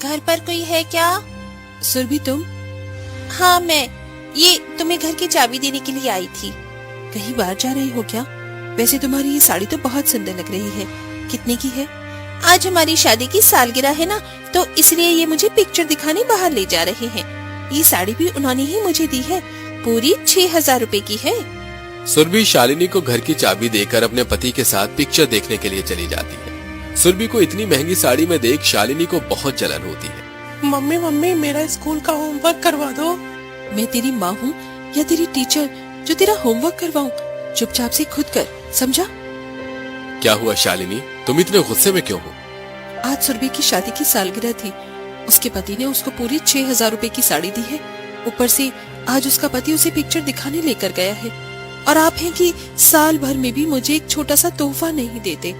घर पर कोई है क्या? सुरभि तुम? हाँ मैं, ये तुम्हें घर की चाबी देने के लिए आई थी। कहीं बाहर जा रही हो क्या? वैसे तुम्हारी ये साड़ी तो बहुत सुंदर लग रही है। कितने की है? आज हमारी शादी की सालगिरह है ना, तो इसलिए ये मुझे पिक्चर दिखाने बाहर ले जा रहे हैं। ये साड़ी भी उन्होंने ही मुझे दी है, पूरी 6,000 रुपए की है। सुरभि शालिनी को घर की चाबी देकर अपने पति के साथ पिक्चर देखने के लिए चली जाती है। सुरभि को इतनी महंगी साड़ी में देख शालिनी को बहुत जलन होती है। मम्मी मम्मी मेरा स्कूल का होमवर्क करवा दो। मैं तेरी माँ हूँ या तेरी टीचर जो तेरा होमवर्क करवाऊँ? चुपचाप से खुद कर, समझा? क्या हुआ शालिनी, तुम इतने गुस्से में क्यों हो? आज सुरभि की शादी की सालगिरह थी। उसके पति ने उसको पूरी 6,000 रुपए की साड़ी दी है। ऊपर से आज उसका पति उसे पिक्चर दिखाने लेकर गया है, और आप हैं कि साल भर में भी मुझे एक छोटा सा तोहफा नहीं देते।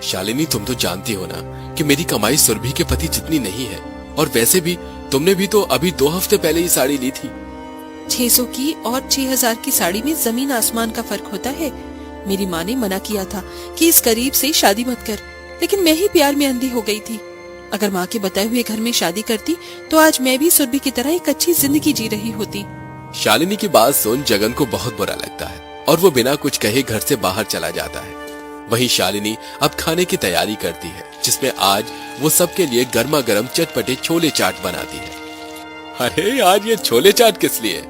शालिनी तुम तो जानती हो ना कि मेरी कमाई सुरभि के पति जितनी नहीं है, और वैसे भी तुमने भी तो अभी 2 हफ्ते पहले ही साड़ी ली थी। 600 की और 6,000 की साड़ी में जमीन आसमान का फर्क होता है। मेरी माँ ने मना किया था कि इस गरीब से शादी मत कर, लेकिन मैं ही प्यार में अंधी हो गई थी। अगर माँ के बताए हुए घर में शादी करती तो आज मैं भी सुरभि की तरह एक अच्छी जिंदगी जी रही होती। शालिनी की बात सुन जगन को बहुत बुरा लगता है और वो बिना कुछ कहे घर से बाहर चला जाता है। वहीं शालिनी अब खाने की तैयारी करती है, जिसमें आज वो सबके लिए गर्मा गर्म चटपटे छोले चाट बनाती है। अरे आज ये छोले चाट किस लिए?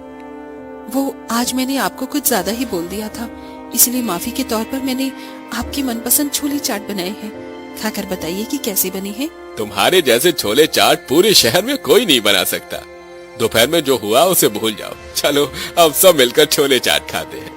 वो आज मैंने आपको कुछ ज्यादा ही बोल दिया था, इसलिए माफी के तौर पर मैंने आपके मनपसंद छोले चाट बनाए हैं। खाकर बताइए कि कैसे बने हैं। तुम्हारे जैसे छोले चाट पूरे शहर में कोई नहीं बना सकता। दोपहर में जो हुआ उसे भूल जाओ। चलो अब सब मिलकर छोले चाट खाते हैं।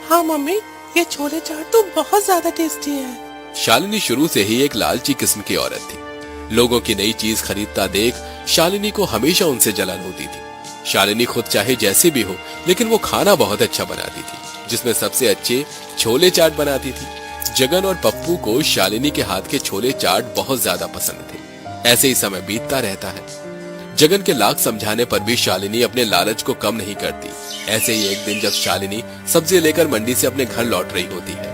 हाँ मम्मी, ये छोले चाट तो बहुत ज्यादा टेस्टी है। शालिनी शुरू से ही एक लालची किस्म की औरत थी। लोगों की नई चीज खरीदता देख शालिनी को हमेशा उनसे जलन होती थी। शालिनी खुद चाहे जैसे भी हो, लेकिन वो खाना बहुत अच्छा बनाती थी, जिसमें सबसे अच्छे छोले चाट बनाती थी। जगन और पप्पू को शालिनी के हाथ के छोले चाट बहुत ज्यादा पसंद थे। ऐसे ही समय बीतता रहता है। जगन के लाख समझाने पर भी शालिनी अपने लालच को कम नहीं करती। ऐसे ही एक दिन जब शालिनी सब्जी लेकर मंडी से अपने घर लौट रही होती है।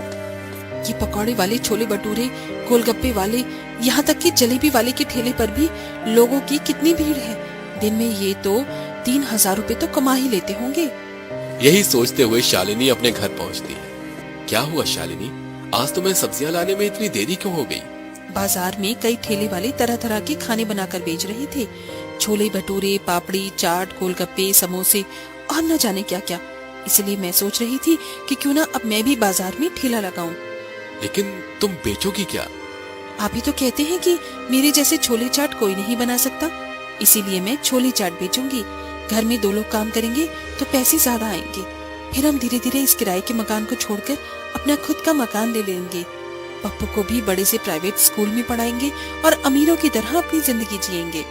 ये पकौड़े वाले, छोले भटूरे, गोलगप्पे वाले, यहाँ तक कि जलेबी वाले के ठेले पर भी लोगों की कितनी भीड़ है। दिन में ये तो 3,000 रुपए तो कमा ही लेते होंगे। यही सोचते हुए शालिनी अपने घर पहुंचती है। क्या हुआ शालिनी, आज तुम्हें सब्जियां लाने में इतनी देरी क्यों हो गई? बाजार में कई ठेले वाले तरह तरह के खाने बनाकर बेच रहे थे। छोले भटूरे, पापड़ी, चाट, गोलगप्पे, समोसे और न जाने क्या क्या। इसलिए मैं सोच रही थी कि क्यों ना अब मैं भी बाजार में ठेला लगाऊं। लेकिन तुम बेचोगी क्या? आप ही तो कहते हैं कि मेरे जैसे छोले चाट कोई नहीं बना सकता, इसीलिए मैं छोले चाट बेचूंगी। घर में 2 लोग काम करेंगे तो पैसे ज्यादा आएंगे। फिर हम धीरे धीरे इस किराए के मकान को छोड़कर अपना खुद का मकान ले लेंगे। पप्पू को भी बड़े से प्राइवेट स्कूल में पढ़ाएंगे और अमीरों की तरह अपनी जिंदगी जिएंगे।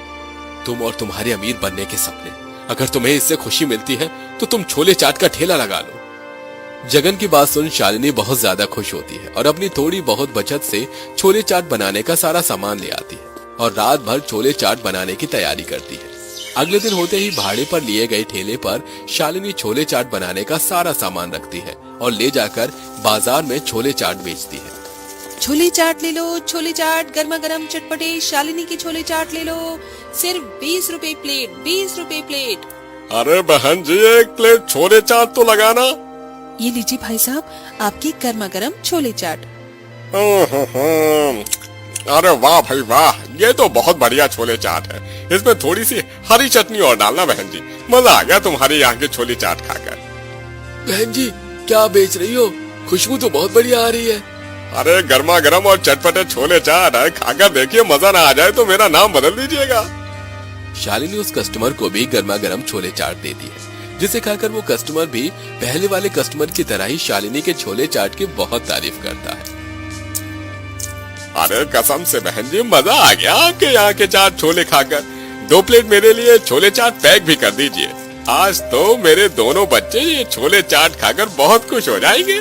तुम और तुम्हारे अमीर बनने के सपने, अगर तुम्हें इससे खुशी मिलती है तो तुम छोले चाट का ठेला लगा लो। जगन की बात सुन शालिनी बहुत ज्यादा खुश होती है और अपनी थोड़ी बहुत बचत से छोले चाट बनाने का सारा सामान ले आती है और रात भर छोले चाट बनाने की तैयारी करती है। अगले दिन होते ही भाड़े पर लिए गए ठेले पर शालिनी छोले चाट बनाने का सारा सामान रखती है और ले जाकर बाजार में छोले चाट बेचती है। छोले चाट ले लो, छोले चाट गर्मा गर्म चटपटे, शालिनी की छोले चाट ले लो, सिर्फ 20 रुपए प्लेट, 20 रुपए प्लेट। अरे बहन जी, एक प्लेट छोले चाट तो लगाना। ये लीजिए भाई साहब, आपकी गर्मा गर्म छोले चाट। अरे वाह भाई वाह, ये तो बहुत बढ़िया छोले चाट है। इसमें थोड़ी सी हरी चटनी और डालना बहन जी। मजा आ गया तुम्हारे यहाँ के छोले चाट खाकर। बहन जी क्या बेच रही हो? खुशबू तो बहुत बढ़िया आ रही है। अरे गर्मा गर्म और चटपटे छोले चाट है, खाकर देखिए, मजा ना आ जाए तो मेरा नाम बदल दीजिएगा। शालिनी उस कस्टमर को भी गर्मा गर्म छोले चाट देती है, जिसे खाकर वो कस्टमर भी पहले वाले कस्टमर की तरह ही शालिनी के छोले चाट की बहुत तारीफ करता है। अरे कसम से बहन जी, मजा आ गया आपके यहाँ के चाट छोले खाकर। 2 प्लेट मेरे लिए छोले चाट पैक भी कर दीजिए। आज तो मेरे दोनों बच्चे ये छोले चाट खाकर बहुत खुश हो जाएंगे।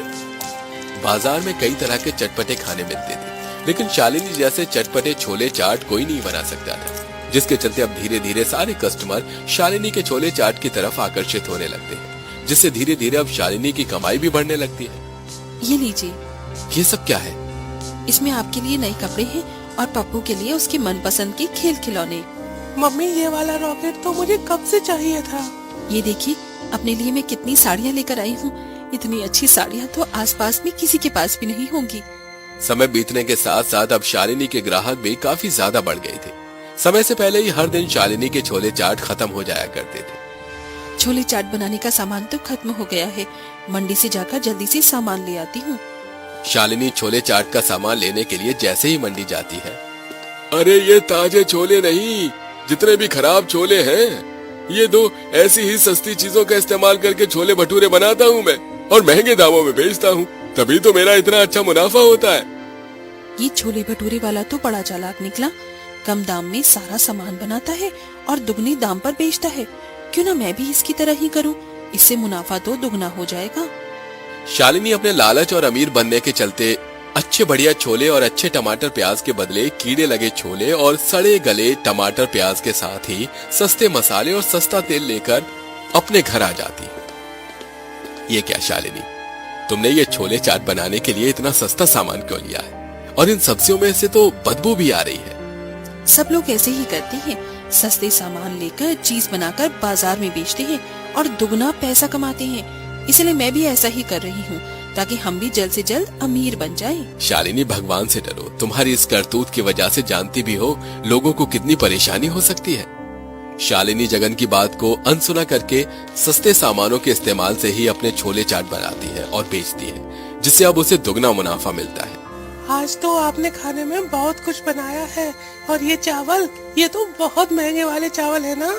बाजार में कई तरह के चटपटे खाने मिलते थे, लेकिन शालिनी जैसे चटपटे छोले चाट कोई नहीं बना सकता था, जिसके चलते अब धीरे धीरे सारे कस्टमर शालिनी के छोले चाट की तरफ आकर्षित होने लगते हैं, जिससे धीरे धीरे अब शालिनी की कमाई भी बढ़ने लगती है। ये लीजिए। ये सब क्या है? इसमें आपके लिए नए कपड़े हैं और पप्पू के लिए उसके मनपसंद के खेल खिलौने। मम्मी ये वाला रॉकेट तो मुझे कब से चाहिए था। ये देखिए अपने लिए मैं कितनी साड़ियाँ लेकर आई हूँ। इतनी अच्छी साड़ियाँ तो आसपास में किसी के पास भी नहीं होंगी। समय बीतने के साथ साथ अब शालिनी के ग्राहक भी काफी ज्यादा बढ़ गए थे। समय से पहले ही हर दिन शालिनी के छोले चाट खत्म हो जाया करते थे। छोले चाट बनाने का सामान तो खत्म हो गया है। मंडी से जाकर जल्दी से सामान ले आती हूँ। शालिनी छोले चाट का सामान लेने के लिए जैसे ही मंडी जाती है, अरे ये ताजे छोले नहीं, जितने भी खराब छोले हैं ये दो ऐसी ही सस्ती चीजों का इस्तेमाल करके छोले भटूरे बनाता हूँ मैं और महंगे दामों में बेचता हूँ, तभी तो मेरा इतना अच्छा मुनाफा होता है। ये छोले भटूरे वाला तो बड़ा चालाक निकला। कम दाम में सारा सामान बनाता है और दुगनी दाम पर बेचता है। क्यों ना मैं भी इसकी तरह ही करूं, इससे मुनाफा तो दुगना हो जाएगा। शालिनी अपने लालच और अमीर बनने के चलते अच्छे बढ़िया छोले और अच्छे टमाटर प्याज के बदले कीड़े लगे छोले और सड़े गले टमाटर प्याज के साथ ही सस्ते मसाले और सस्ता तेल लेकर अपने घर आ जाती है। ये क्या शालिनी, तुमने ये छोले चाट बनाने के लिए इतना सस्ता सामान क्यों लिया है? और इन सब्जियों में से तो बदबू भी आ रही है। सब लोग ऐसे ही करते हैं, सस्ते सामान लेकर चीज बनाकर बाजार में बेचते हैं और दुगना पैसा कमाते हैं। इसलिए मैं भी ऐसा ही कर रही हूँ ताकि हम भी जल्द से जल्द अमीर बन जाएं। शालिनी भगवान से डरो, तुम्हारी इस करतूत की वजह से जानती भी हो लोगों को कितनी परेशानी हो सकती है। शालिनी जगन की बात को अनसुना करके सस्ते सामानों के इस्तेमाल से ही अपने छोले चाट बनाती है और बेचती है, जिससे अब उसे दुगना मुनाफा मिलता है। आज तो आपने खाने में बहुत कुछ बनाया है और ये चावल, ये तो बहुत महंगे वाले चावल है ना।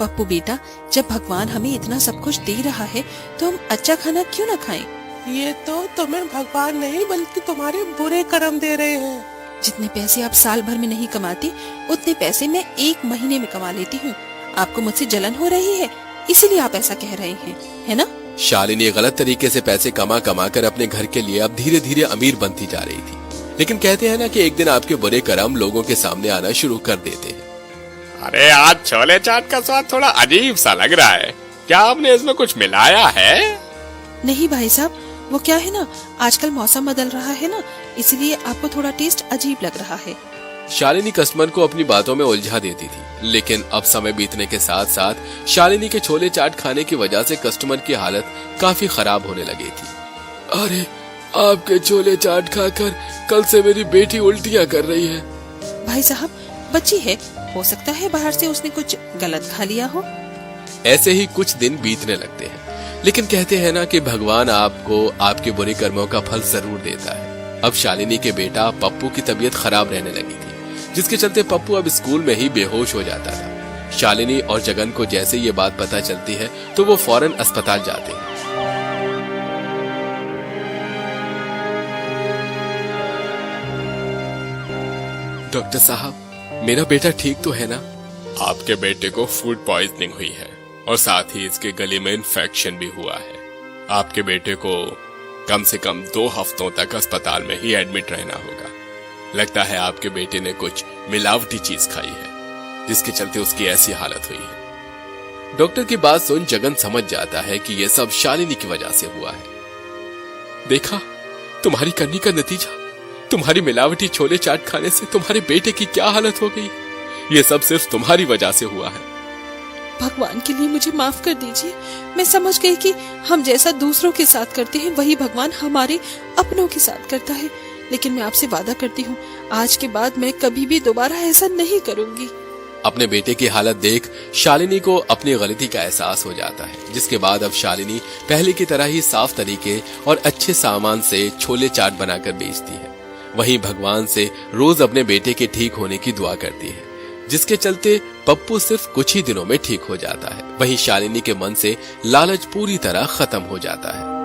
पप्पू बेटा, जब भगवान हमें इतना सब कुछ दे रहा है तो हम अच्छा खाना क्यों न खाएं? ये तो तुम्हें भगवान नहीं बल्कि तुम्हारे बुरे कर्म दे रहे हैं। जितने पैसे आप साल भर में नहीं कमाते उतने पैसे मैं एक महीने में कमा लेती हूँ। आपको मुझसे जलन हो रही है, इसीलिए आप ऐसा कह रहे हैं, है ना? शालिनी गलत तरीके से पैसे कमा कमा कर अपने घर के लिए अब धीरे धीरे अमीर बनती जा रही थी। लेकिन कहते हैं ना कि एक दिन आपके बुरे कर्म लोगों के सामने आना शुरू कर देते हैं। अरे आज छोले चाट का स्वाद थोड़ा अजीब सा लग रहा है, क्या आपने इसमें कुछ मिलाया है? नहीं भाई साहब, वो क्या है ना, आजकल मौसम बदल रहा है ना, इसलिए आपको थोड़ा टेस्ट अजीब लग रहा है। शालिनी कस्टमर को अपनी बातों में उलझा देती थी, लेकिन अब समय बीतने के साथ साथ शालिनी के छोले चाट खाने की वजह से कस्टमर की हालत काफी खराब होने लगी थी। अरे आपके छोले चाट खाकर कल से मेरी बेटी उल्टियां कर रही है। भाई साहब, बच्ची है, हो सकता है बाहर से उसने कुछ गलत खा लिया हो। ऐसे ही कुछ दिन बीतने लगते हैं, लेकिन कहते हैं ना कि भगवान आपको आपके बुरे कर्मों का फल जरूर देता है। अब शालिनी के बेटा पप्पू की तबीयत खराब रहने लगी थी, जिसके चलते पप्पू अब स्कूल में ही बेहोश हो जाता था। शालिनी और जगन को जैसे ये बात पता चलती है तो वो फौरन अस्पताल जाते हैं। डॉक्टर साहब, मेरा बेटा ठीक तो है ना? आपके बेटे को फूड पॉइजनिंग हुई है और साथ ही इसके गले में इन्फेक्शन भी हुआ है। आपके बेटे को कम से कम 2 हफ्तों तक अस्पताल में ही एडमिट रहना होगा। लगता है आपके बेटे ने कुछ मिलावटी चीज खाई है, जिसके चलते उसकी ऐसी हालत हुई है। डॉक्टर की बात सुन जगन समझ जाता है कि यह सब शालिनी की वजह से हुआ है। देखा, तुम्हारी करनी का नतीजा, तुम्हारी मिलावटी छोले चाट खाने से तुम्हारे बेटे की क्या हालत हो गई। ये सब सिर्फ तुम्हारी वजह से हुआ है। भगवान के लिए मुझे माफ कर दीजिए। मैं समझ गई कि हम जैसा दूसरों के साथ करते हैं वही भगवान हमारे अपनों के साथ करता है। लेकिन मैं आपसे वादा करती हूँ, आज के बाद मैं कभी भी दोबारा ऐसा नहीं करूंगी। अपने बेटे की हालत देख शालिनी को अपनी गलती का एहसास हो जाता है, जिसके बाद अब शालिनी पहले की तरह ही साफ तरीके और अच्छे सामान से छोले चाट बनाकर बेचती है। वहीं भगवान से रोज अपने बेटे के ठीक होने की दुआ करती है, जिसके चलते पप्पू सिर्फ कुछ ही दिनों में ठीक हो जाता है। वहीं शालिनी के मन से लालच पूरी तरह खत्म हो जाता है।